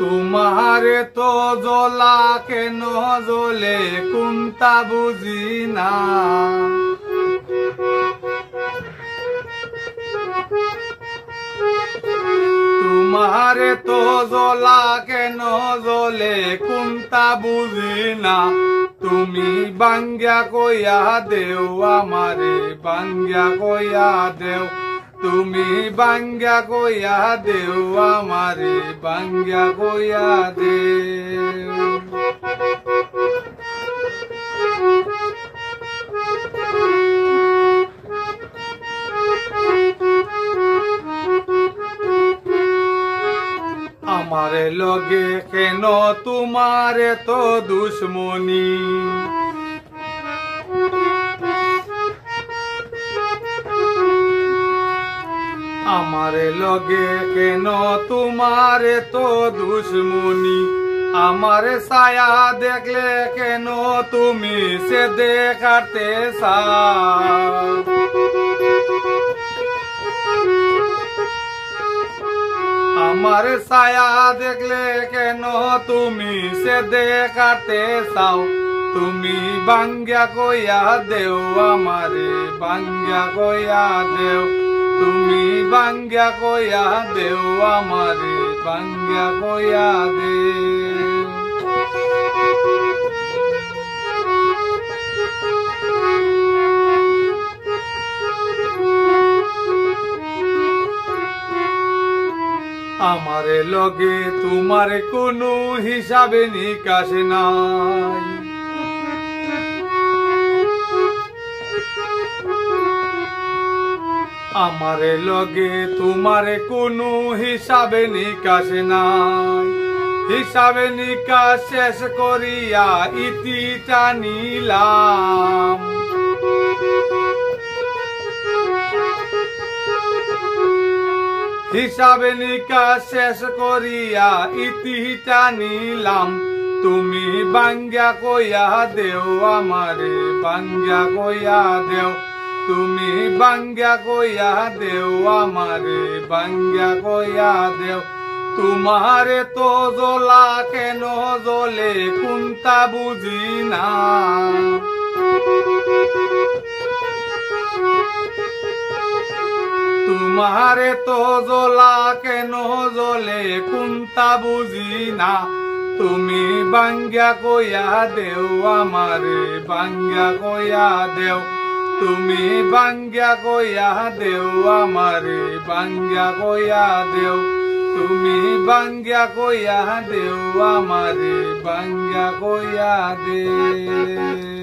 তোমারে তো জ্বলা কেন জ্বলে কোনটা বুঝি না। তোমারে তো জ্বলা কেন জ্বলে কোনটা বুঝি না। তুমি বাঙ্গা কইয়া দেও আমারে বাঙ্গা কইয়া দেও। তুমি বাঙ্গা কইয়া দেও আমারে বাঙ্গা কইয়া দেও। আমারে লগে কেন তোমারে তো দুশ্মনী। আমারে লগে কেন তোমারে তো দুশ্মনী। আমারে ছায়া দেখলে কেন তুমি সে দেখাতে চাও। আমার ছায়া দেখলে কেন তুমি সে দেখাতে চাও। তুমি বাঙ্গা কইয়া দেও আমারে বাঙ্গা কইয়া দেও। তুমি বাঙ্গা কইয়া দেও আমারে বাঙ্গা কইয়া দেও। আমারে লগে তোমার কোনো হিসাবে নিকাশ নাই। আমারে লগে তোমার কোনো হিসাবে নিকাশ নাই। হিসাবে নিকাশ শেষ করিয়া ইতি টানিলাম। হিসাবে নিকাশ শেষ করিয়া ইতি টানিলাম। তুমি বাঙ্গা কইয়া দেও আমারে বাঙ্গা কইয়া দেও। তুমি বাঙ্গা কইয়া দেও আমারে বাঙ্গা কইয়া দেও। তোমারে তো জ্বলা কেন জ্বলে কোনটা বুঝি না। তোমারে তো জ্বলা কেন জ্বলে কোনটা বুঝি না। তুমি বাঙ্গা কইয়া দেও আমারে বাঙ্গা কইয়া দেও। তুমি বাঙ্গা কইয়া দেও আমারে বাঙ্গা কইয়া দেও। তুমি বাঙ্গা কইয়া দেও আমারে বাঙ্গা কইয়া দেও।